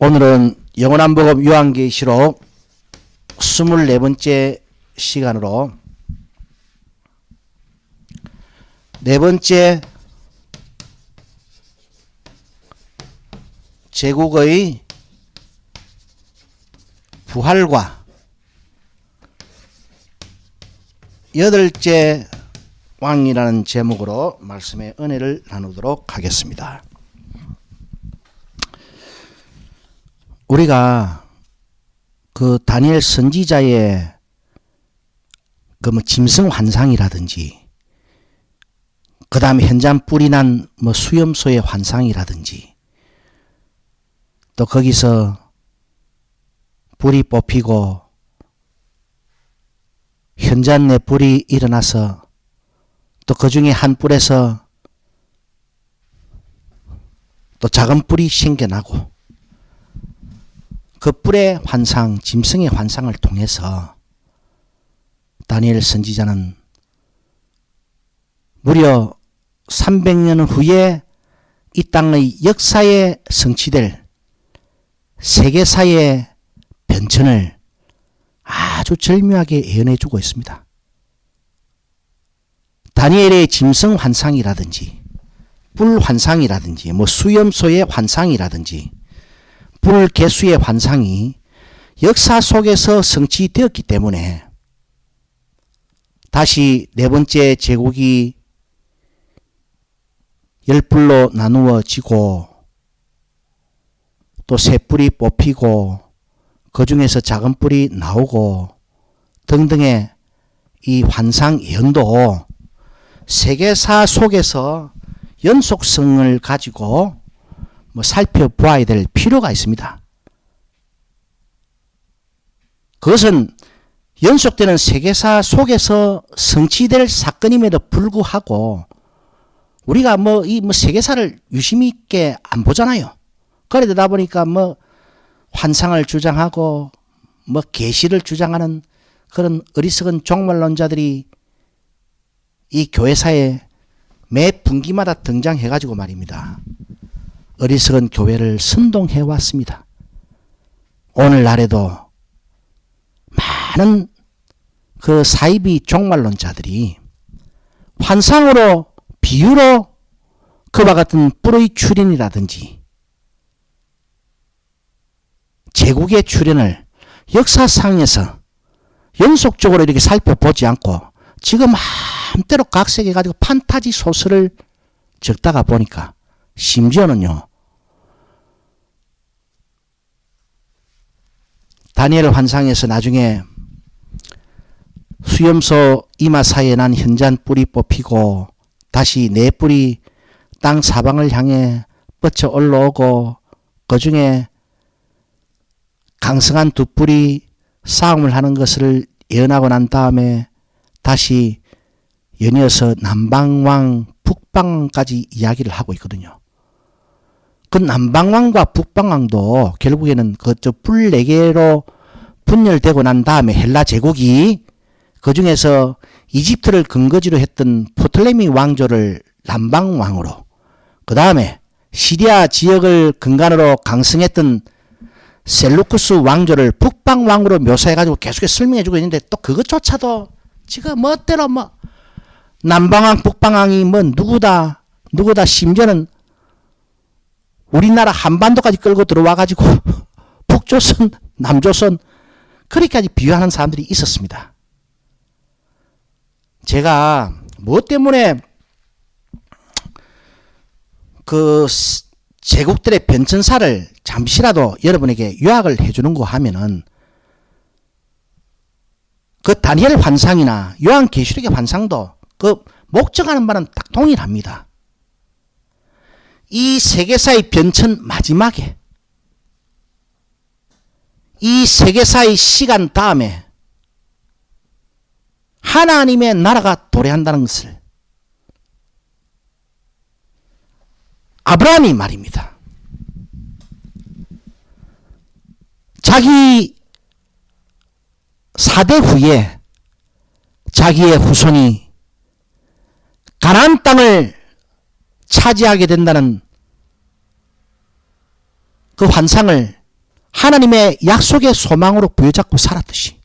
오늘은 영원한 복음 요한계시록 24번째 시간으로 네 번째 제국의 부활과 여덟째 왕이라는 제목으로 말씀의 은혜를 나누도록 하겠습니다. 우리가 그 다니엘 선지자의 그 짐승 환상이라든지 그 다음에 현장 뿔이 난 수염소의 환상이라든지 또 거기서 불이 뽑히고 현장 내 불이 일어나서 또 그 중에 한 뿔에서 또 작은 뿔이 생겨나고 그 뿔의 환상, 짐승의 환상을 통해서 다니엘 선지자는 무려 300년 후에 이 땅의 역사에 성취될 세계사의 변천을 아주 절묘하게 예언해 주고 있습니다. 다니엘의 짐승 환상이라든지 뿔 환상이라든지 수염소의 환상이라든지 뿔 개수의 환상이 역사 속에서 성취되었기 때문에 다시 네 번째 제국이 열뿔로 나누어지고 또 새 뿔이 뽑히고 그 중에서 작은 뿔이 나오고 등등의 이 환상 예언도 세계사 속에서 연속성을 가지고 살펴보아야 될 필요가 있습니다. 그것은 연속되는 세계사 속에서 성취될 사건임에도 불구하고 우리가 이 세계사를 유심히 있게 안 보잖아요. 그러다 보니까 환상을 주장하고 계시를 주장하는 그런 어리석은 종말론자들이 이 교회사에 매 분기마다 등장해가지고 말입니다. 어리석은 교회를 선동해 왔습니다. 오늘날에도 많은 그 사이비 종말론자들이 환상으로 비유로 그와 같은 뿔의 출현이라든지 제국의 출현을 역사상에서 연속적으로 이렇게 살펴보지 않고 지금 마음대로 각색해가지고 판타지 소설을 적다가 보니까 심지어는요 다니엘 환상에서 나중에 수염소 이마 사이에 난 현잔 뿔이 뽑히고 다시 네 뿔이 땅 사방을 향해 뻗쳐 올라오고 그 중에 강성한 두 뿔이 싸움을 하는 것을 예언하고 난 다음에 다시 연이어서 남방왕 북방왕까지 이야기를 하고 있거든요. 그 남방왕과 북방왕도 결국에는 그저 뿔 4개로 분열되고 난 다음에 헬라 제국이 그 중에서 이집트를 근거지로 했던 포톨레미 왕조를 남방왕으로 그 다음에 시리아 지역을 근간으로 강성했던 셀루쿠스 왕조를 북방왕으로 묘사해가지고 계속해서 설명해주고 있는데 또 그것조차도 지금 멋대로 남방왕 북방왕이 누구다 심지어는 우리나라 한반도까지 끌고 들어와가지고 북조선 남조선 그렇게까지 비유하는 사람들이 있었습니다. 제가 무엇 때문에 그 제국들의 변천사를 잠시라도 여러분에게 요약을 해주는 거 하면은 그 다니엘 환상이나 요한계시록의 환상도 그 목적하는 바는 딱 동일합니다. 이 세계사의 변천 마지막에 이 세계사의 시간 다음에 하나님의 나라가 도래한다는 것을 아브라함이 말입니다. 자기 4대 후에 자기의 후손이 가나안 땅을 차지하게 된다는 그 환상을 하나님의 약속의 소망으로 부여잡고 살았듯이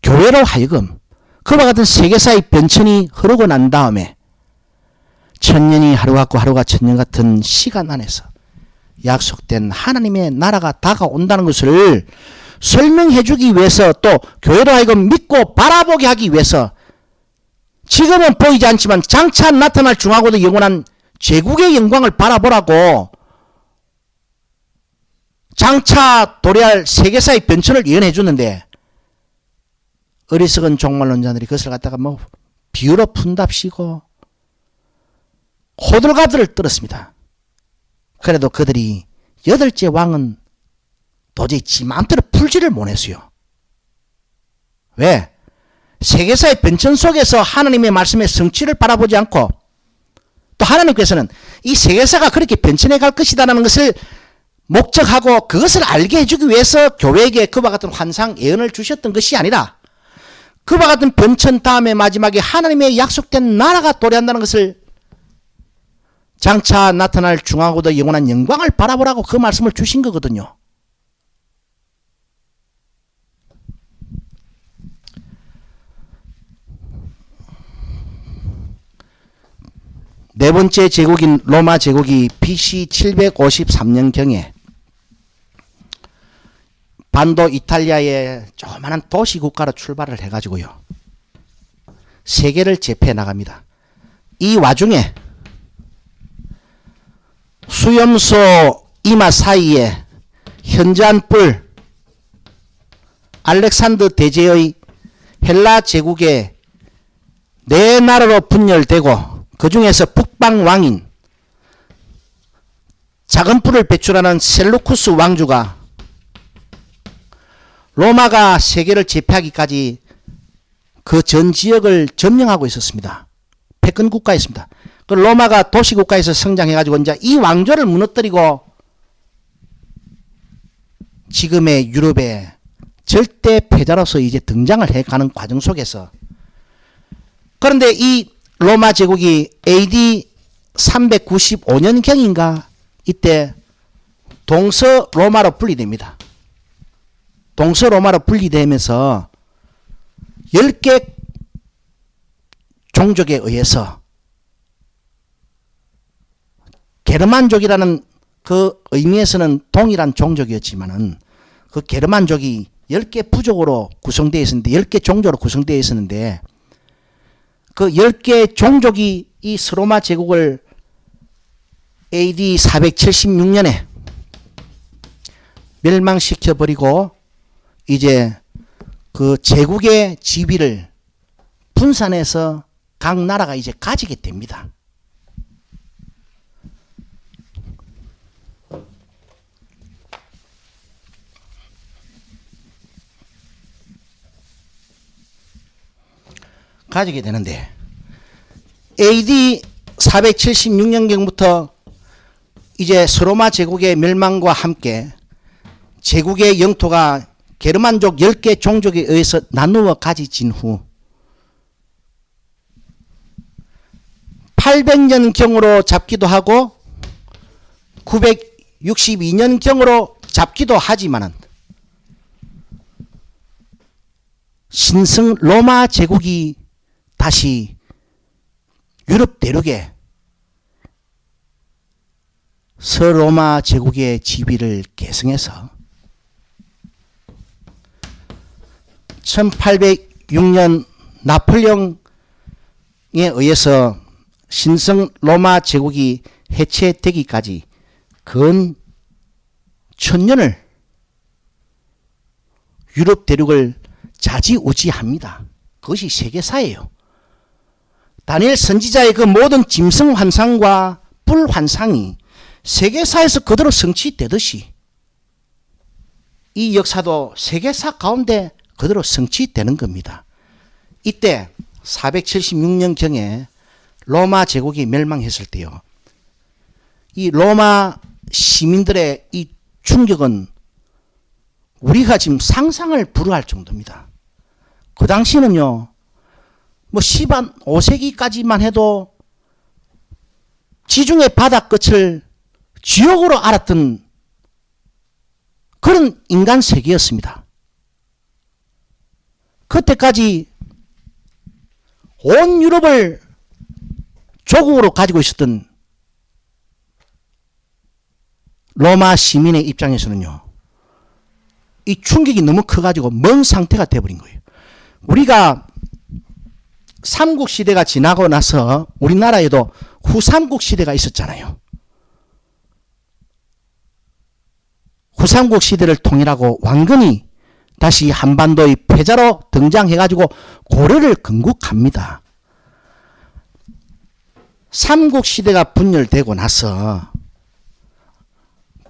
교회로 하여금 그와 같은 세계사의 변천이 흐르고 난 다음에 천년이 하루 같고 하루가 천년 같은 시간 안에서 약속된 하나님의 나라가 다가온다는 것을 설명해 주기 위해서, 또 교회로 하여금 믿고 바라보게 하기 위해서 지금은 보이지 않지만 장차 나타날 중하고도 영원한 제국의 영광을 바라보라고 장차 도래할 세계사의 변천을 예언해 주는데, 어리석은 종말론자들이 그것을 갖다가 뭐 비유로 푼답시고 호들갑들을 떨었습니다. 그래도 그들이 여덟째 왕은 도저히 지 마음대로 풀지를 못했어요. 왜? 세계사의 변천 속에서 하나님의 말씀의 성취를 바라보지 않고, 또 하나님께서는 이 세계사가 그렇게 변천해 갈 것이다라는 것을 목적하고 그것을 알게 해주기 위해서 교회에게 그와 같은 환상 예언을 주셨던 것이 아니라, 그와 같은 변천 다음에 마지막에 하나님의 약속된 나라가 도래한다는 것을 장차 나타날 중하고도 영원한 영광을 바라보라고 그 말씀을 주신 거거든요. 네 번째 제국인 로마 제국이 BC 753년경에 반도 이탈리아의 조그마한 도시 국가로 출발을 해가지고요, 세계를 제패해 나갑니다. 이 와중에 수염소 이마 사이에 현저한 뿔 알렉산더 대제의 헬라 제국의 네 나라로 분열되고, 그 중에서 북방 왕인 작은 뿔을 배출하는 셀루쿠스 왕주가 로마가 세계를 제패하기까지 그 전 지역을 점령하고 있었습니다. 패권 국가였습니다. 그 로마가 도시 국가에서 성장해가지고 이제 이 왕조를 무너뜨리고 지금의 유럽의 절대 패자로서 이제 등장을 해가는 과정 속에서, 그런데 이 로마 제국이 AD 395년경인가 이때 동서로마로 분리됩니다. 동서로마로 분리되면서 10개 종족에 의해서 게르만족이라는 그 의미에서는 동일한 종족이었지만은 그 게르만족이 10개 부족으로 구성되어 있었는데, 10개 종족으로 구성되어 있었는데, 그 10개 종족이 이 서로마 제국을 AD 476년에 멸망시켜버리고 이제 그 제국의 지위를 분산해서 각 나라가 이제 가지게 됩니다. 가지게 되는데, AD 476년경부터 이제 서로마 제국의 멸망과 함께 제국의 영토가 게르만족 10개 종족에 의해서 나누어 가지진 후 800년경으로 잡기도 하고 962년경으로 잡기도 하지만은 신성 로마 제국이 다시 유럽 대륙에 서로마 제국의 지위를 계승해서 1806년 나폴레옹에 의해서 신성 로마 제국이 해체되기까지 근 1000년을 유럽 대륙을 좌지우지합니다. 그것이 세계사예요. 다니엘 선지자의 그 모든 짐승 환상과 뿔 환상이 세계사에서 그대로 성취되듯이 이 역사도 세계사 가운데 그대로 성취되는 겁니다. 이때 476년경에 로마 제국이 멸망했을 때요, 이 로마 시민들의 이 충격은 우리가 지금 상상을 불허할 정도입니다. 그 당시는요, 뭐 15세기까지만 해도 지중해 바다 끝을 지옥으로 알았던 그 그런 인간 세계였습니다. 그때까지 온 유럽을 조국으로 가지고 있었던 로마 시민의 입장에서는요, 이 충격이 너무 커가지고 먼 상태가 돼버린 거예요. 우리가 삼국시대가 지나고 나서 우리나라에도 후삼국시대가 있었잖아요. 후삼국시대를 통일하고 왕건이 다시 한반도의 패자로 등장해가지고 고려를 건국합니다. 삼국시대가 분열되고 나서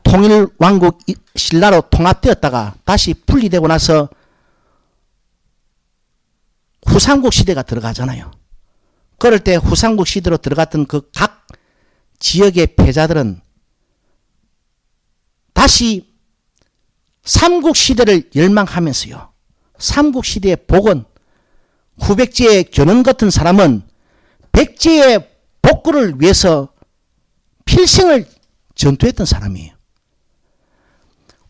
통일왕국 신라로 통합되었다가 다시 분리되고 나서 후삼국시대가 들어가잖아요. 그럴 때 후삼국시대로 들어갔던 그 각 지역의 패자들은 다시 삼국시대를 열망하면서요, 삼국시대의 복은 후백제의 견훤 같은 사람은 백제의 복구를 위해서 필생을 전투했던 사람이에요.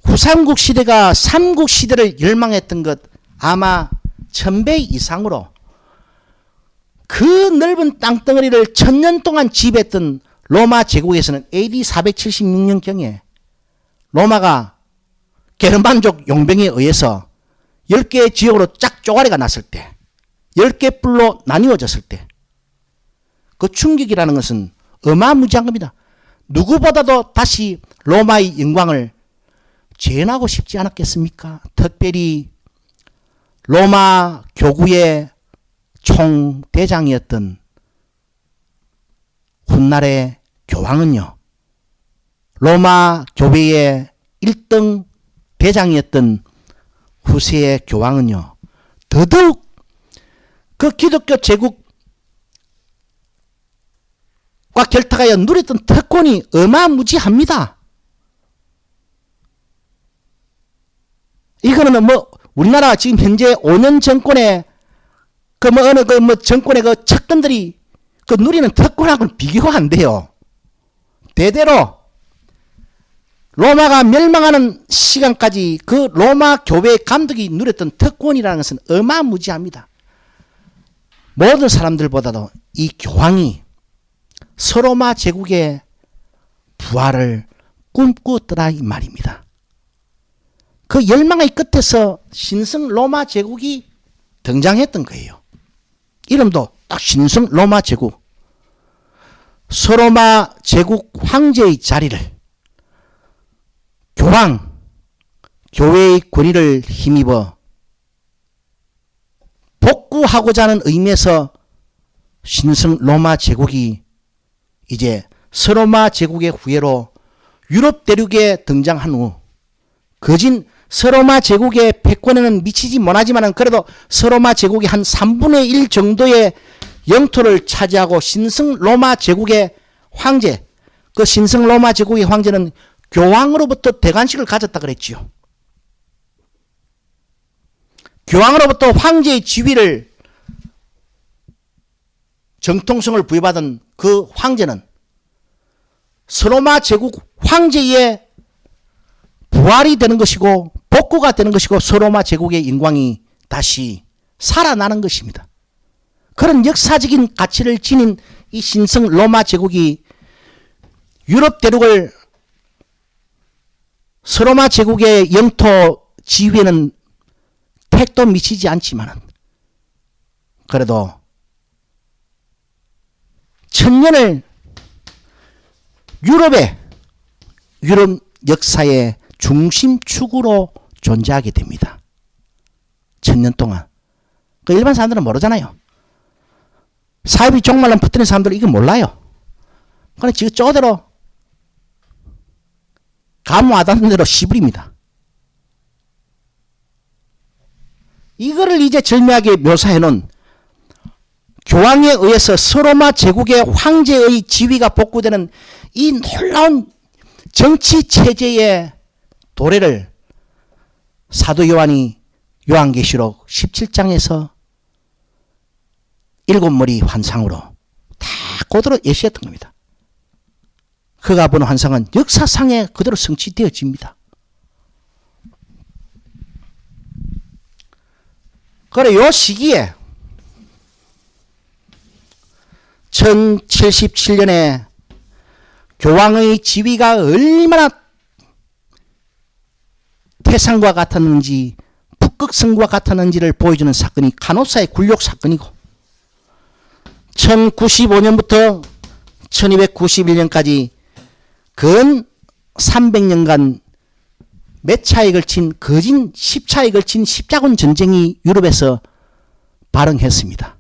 후삼국시대가 삼국시대를 열망했던 것 아마 1000배 이상으로 그 넓은 땅덩어리를 1000년 동안 지배했던 로마 제국에서는 AD 476년경에 로마가 게르만족 용병에 의해서 10개의 지역으로 쫙 쪼가리가 났을 때, 10개 뿔로 나뉘어졌을 때, 그 충격이라는 것은 어마무지한 겁니다. 누구보다도 다시 로마의 영광을 재현하고 싶지 않았겠습니까? 특별히 로마 교구의 총대장이었던 훗날의 교황은요, 로마 교회의 1등 대장이었던 후세의 교황은요, 더더욱 그 기독교 제국과 결탁하여 누렸던 특권이 어마무지합니다. 이거는 뭐 우리나라 지금 현재 5년 정권의 어느 정권의 그 측근들이 그 누리는 특권하고는 비교가 안 돼요. 대대로 로마가 멸망하는 시간까지 그 로마 교회 감독이 누렸던 특권이라는 것은 어마무지합니다. 모든 사람들보다도 이 교황이 서로마 제국의 부활을 꿈꾸었더라 이 말입니다. 그 열망의 끝에서 신성 로마 제국이 등장했던 거예요. 이름도 딱 신성 로마 제국. 서로마 제국 황제의 자리를 교황, 교회의 권위를 힘입어 복구하고자 하는 의미에서 신성 로마 제국이 이제 서로마 제국의 후예로 유럽 대륙에 등장한 후 거진 서로마 제국의 패권에는 미치지 못하지만 그래도 서로마 제국이 한 3분의 1 정도의 영토를 차지하고 신성 로마 제국의 황제, 그 신성 로마 제국의 황제는 교황으로부터 대관식을 가졌다 그랬지요. 교황으로부터 황제의 지위를 정통성을 부여받은 그 황제는 서로마 제국 황제의 부활이 되는 것이고 복구가 되는 것이고 서로마 제국의 영광이 다시 살아나는 것입니다. 그런 역사적인 가치를 지닌 이 신성 로마 제국이 유럽 대륙을 서로마 제국의 영토 지위에는 택도 미치지 않지만 그래도 1000년을 유럽 역사의 중심축으로 존재하게 됩니다. 1000년 동안. 그 일반 사람들은 모르잖아요. 사이비 종말론 퍼뜨린 사람들은 이거 몰라요. 그런데 지금 저대로 가무 와닿는 대로 시부립니다. 이거를 이제 절묘하게 묘사해 놓은 교황에 의해서 서로마 제국의 황제의 지위가 복구되는 이 놀라운 정치 체제의 도래를 사도 요한이 요한계시록 17장에서 7머리 환상으로 다 그대로 예시했던 겁니다. 그가 보는 환상은 역사상에 그대로 성취되어집니다. 그래 요 시기에 1077년에 교황의 지위가 얼마나 태산과 같았는지 북극성과 같았는지를 보여주는 사건이 카노사의 굴욕 사건이고 1095년부터 1291년까지 근 300년간 몇 차에 걸친 거진 10차에 걸친 십자군 전쟁이 유럽에서 발흥했습니다.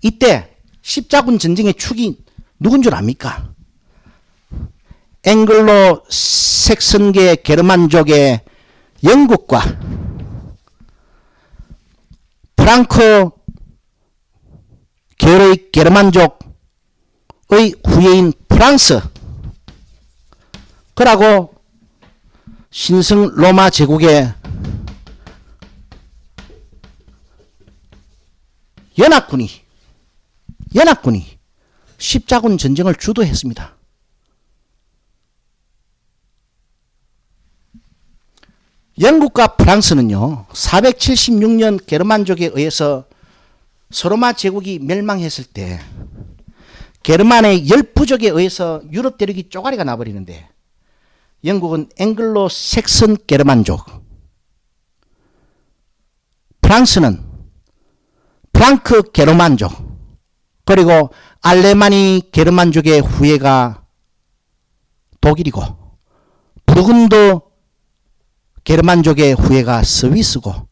이때 십자군 전쟁의 축이 누군 줄 압니까? 앵글로 색선계 게르만족의 영국과 프랑크 계열의 게르만족의 후예인 프랑스, 그러고 신성 로마 제국의 연합군이 십자군 전쟁을 주도했습니다. 영국과 프랑스는요, 476년 게르만족에 의해서 서로마 제국이 멸망했을 때 게르만의 열부족에 의해서 유럽 대륙이 쪼가리가 나버리는데 영국은 앵글로 색선 게르만족, 프랑스는 프랑크 게르만족, 그리고 알레마니 게르만족의 후예가 독일이고 부르근드 게르만족의 후예가 스위스고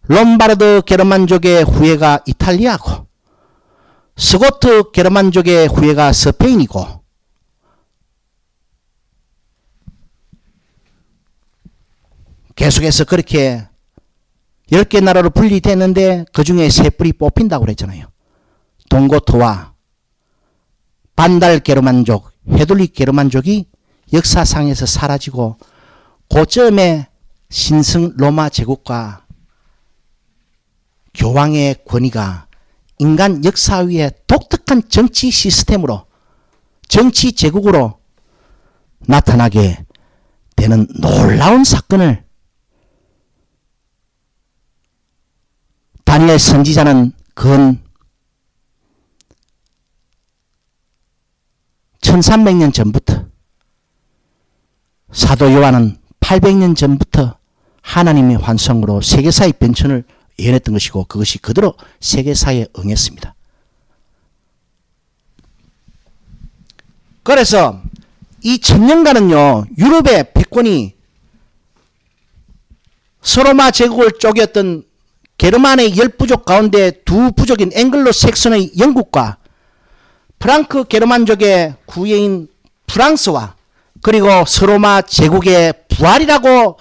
롬바르드 게르만족의 후예가 이탈리아고 스고트 게르만족의 후예가 스페인이고 계속해서 그렇게 10개 나라로 분리됐는데 그 중에 세 뿔이 뽑힌다고 그랬잖아요. 동고트와 반달 게르만족, 헤둘리 게르만족이 역사상에서 사라지고 고점에 신성 로마 제국과 교황의 권위가 인간 역사 위에 독특한 정치 시스템으로 정치 제국으로 나타나게 되는 놀라운 사건을 다니엘 선지자는 근 1300년 전부터, 사도 요한은 800년 전부터 하나님의 환상으로 세계사의 변천을 예언했던 것이고 그것이 그대로 세계사에 응했습니다. 그래서 이 1000년간은요, 유럽의 패권이 서로마 제국을 쪼개었던 게르만의 10부족 가운데 두 부족인 앵글로 색선의 영국과 프랑크 게르만족의 구예인 프랑스와 그리고 서로마 제국의 부활이라고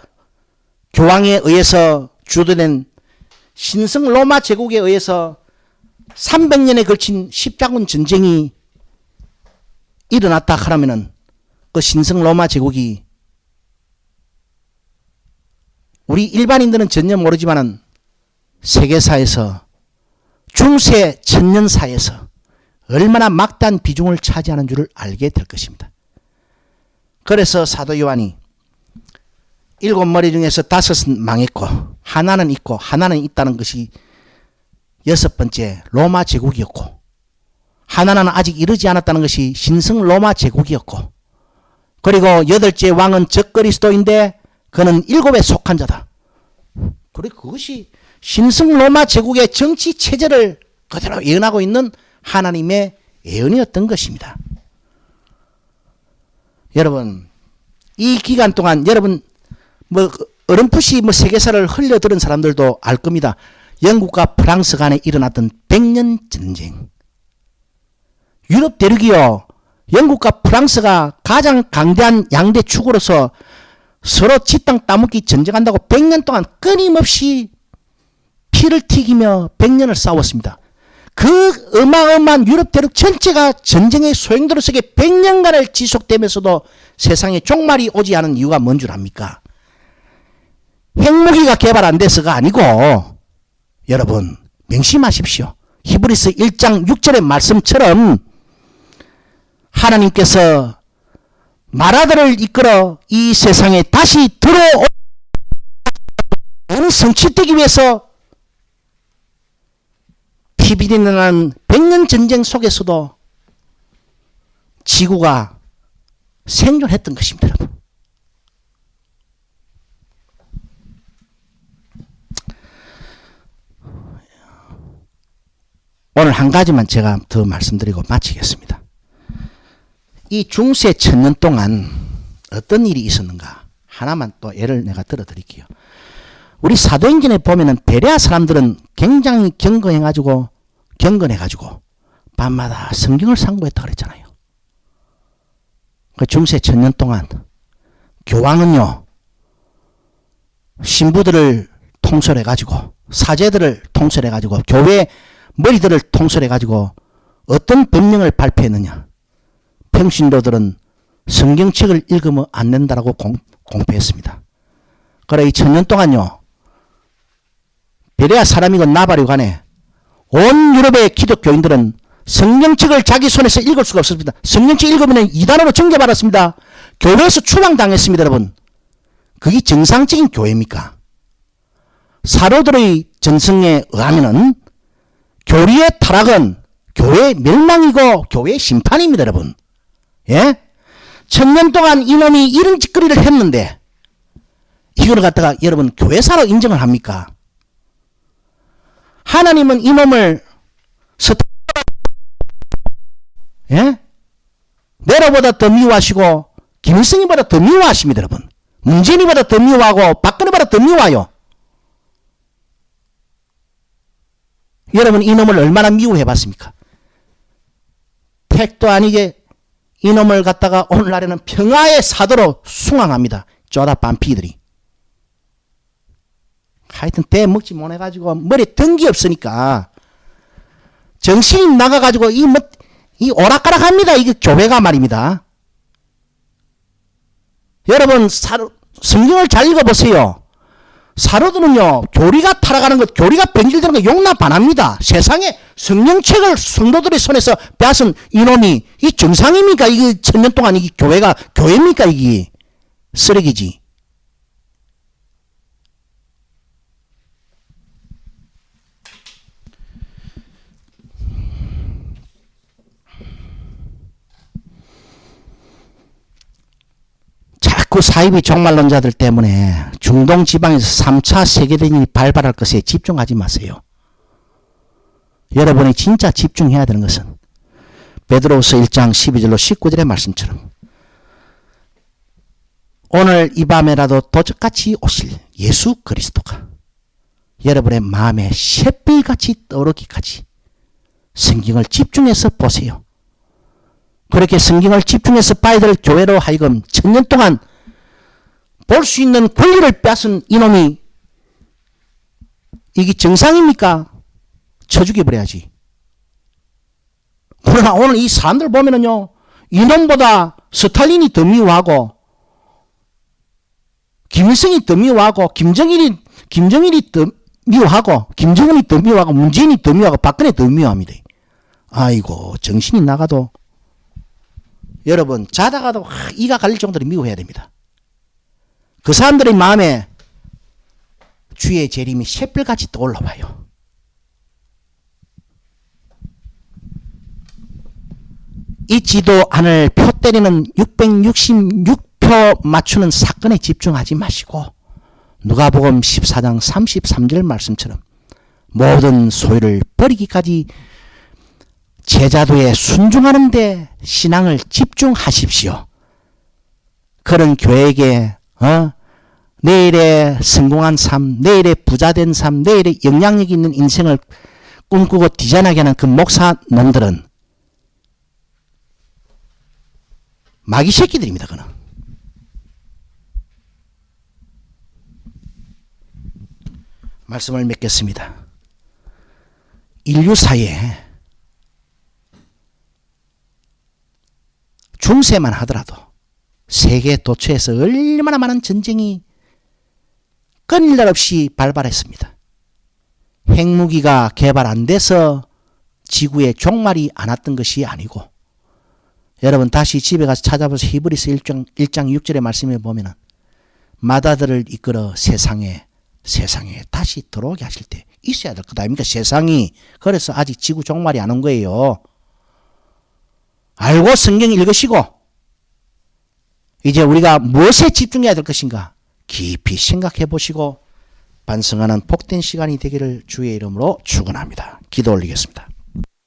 교황에 의해서 주도된 신성 로마 제국에 의해서 300년에 걸친 십자군 전쟁이 일어났다 하면은 그 신성 로마 제국이 우리 일반인들은 전혀 모르지만은 세계사에서 중세 천년사에서 얼마나 막대한 비중을 차지하는 줄을 알게 될 것입니다. 그래서 사도 요한이 7머리 중에서 5은 망했고 하나는 있고 하나는 있다는 것이 6번째 로마 제국이었고 하나는 아직 이르지 않았다는 것이 신성 로마 제국이었고 그리고 8째 왕은 적그리스도인데 그는 7에 속한 자다. 그리고 그것이 신성 로마 제국의 정치 체제를 그대로 예언하고 있는 하나님의 예언이었던 것입니다. 여러분, 이 기간 동안 여러분 어렴풋이 세계사를 흘려들은 사람들도 알 겁니다. 영국과 프랑스 간에 일어났던 100년 전쟁. 유럽 대륙이요, 영국과 프랑스가 가장 강대한 양대 축으로서 서로 지땅 따먹기 전쟁한다고 100년 동안 끊임없이 피를 튀기며 100년을 싸웠습니다. 그 어마어마한 유럽 대륙 전체가 전쟁의 소용돌이 속에 100년간을 지속되면서도 세상에 종말이 오지 않은 이유가 뭔 줄 압니까? 핵무기가 개발 안 돼서가 아니고 여러분 명심하십시오. 히브리서 1장 6절의 말씀처럼 하나님께서 마라들을 이끌어 이 세상에 다시 들어오는 성취되기 위해서 TV에 일어난 100년 전쟁 속에서도 지구가 생존했던 것입니다, 여러분. 오늘 한 가지만 제가 더 말씀드리고 마치겠습니다. 이 중세 1000년 동안 어떤 일이 있었는가 하나만 또 예를 내가 들어드릴게요. 우리 사도행전에 보면은 베레아 사람들은 굉장히 경건해가지고 밤마다 성경을 상고했다 그랬잖아요. 그 중세 1000년 동안 교황은요, 신부들을 통솔해가지고 사제들을 통솔해가지고 교회 머리들을 통솔해가지고 어떤 법령을 발표했느냐. 평신도들은 성경책을 읽으면 안 된다라고 공표했습니다. 그래 이 1000년 동안요, 베레아 사람이건 나발이고 간에 온 유럽의 기독교인들은 성경책을 자기 손에서 읽을 수가 없었습니다. 성경책 읽으면 이단으로 정죄받았습니다. 교회에서 추방당했습니다, 여러분. 그게 정상적인 교회입니까? 사도들의 전승에 의하면은 교리의 타락은 교회의 멸망이고 교회의 심판입니다, 여러분. 예? 1000년 동안 이놈이 이런 짓거리를 했는데 이걸 갖다가 여러분 교회사로 인정을 합니까? 하나님은 이놈을 예? 네로보다 더 미워하시고 김일성이보다 더 미워하십니다, 여러분. 문재인이보다 더 미워하고 박근혜보다 더 미워해요. 여러분 이놈을 얼마나 미워해봤습니까? 택도 아니게 이놈을 갖다가 오늘날에는 평화의 사도로 숭앙합니다. 쪼다 반피들이. 하여튼 대 먹지 못해가지고 머리에 던기 없으니까 정신이 나가가지고 이 오락가락합니다. 이게 교회가 말입니다. 여러분 성경을 잘 읽어보세요. 사도들은요 교리가 타락하는 것, 교리가 변질되는 거 용납 안 합니다. 세상에 성령책을 성도들의 손에서 빼앗은 이놈이 이 정상입니까? 이게 1000년 동안 이게 교회가 교회입니까? 이게 쓰레기지. 자꾸 사이비 종말론자들 때문에 중동 지방에서 3차 세계대전이 발발할 것에 집중하지 마세요. 여러분이 진짜 집중해야 되는 것은 베드로후서 1장 12절로 19절의 말씀처럼 오늘 이 밤에라도 도적같이 오실 예수 그리스도가 여러분의 마음에 샛불같이 떠오르기까지 성경을 집중해서 보세요. 그렇게 성경을 집중해서 봐야 될 교회로 하여금 1000년 동안 볼 수 있는 권리를 뺏은 이놈이 이게 정상입니까? 쳐 죽여버려야지. 그러나 오늘 이 사람들 보면은요, 이놈보다 스탈린이 더 미워하고 김일성이 더 미워하고 김정일이 더 미워하고 김정은이 더 미워하고 문재인이 더 미워하고 박근혜 더 미워합니다. 아이고 정신이 나가도 여러분 자다가도 이가 갈릴 정도로 미워해야 됩니다. 그 사람들의 마음에 주의 재림이 샛별같이 떠올라와요. 잊지도 않을 표 때리는 666표 맞추는 사건에 집중하지 마시고 누가복음 14장 33절 말씀처럼 모든 소유를 버리기까지 제자도에 순종하는 데 신앙을 집중하십시오. 그런 교회에게 내일의 성공한 삶, 내일의 부자된 삶, 내일의 영향력 있는 인생을 꿈꾸고 디자인하게 하는 그 목사 놈들은 마귀 새끼들입니다. 그는. 말씀을 맺겠습니다. 인류사에 중세만 하더라도 세계 도처에서 얼마나 많은 전쟁이 끊일 날 없이 발발했습니다. 핵무기가 개발 안 돼서 지구에 종말이 안 왔던 것이 아니고 여러분 다시 집에 가서 찾아보세요. 히브리서 1장 6절의 말씀에 보면은 마다들을 이끌어 세상에 다시 들어오게 하실 때 있어야 될 것 아닙니까? 세상이. 그래서 아직 지구 종말이 안 온 거예요. 알고 성경 읽으시고 이제 우리가 무엇에 집중해야 될 것인가 깊이 생각해 보시고 반성하는 복된 시간이 되기를 주의 이름으로 축원합니다. 기도 올리겠습니다.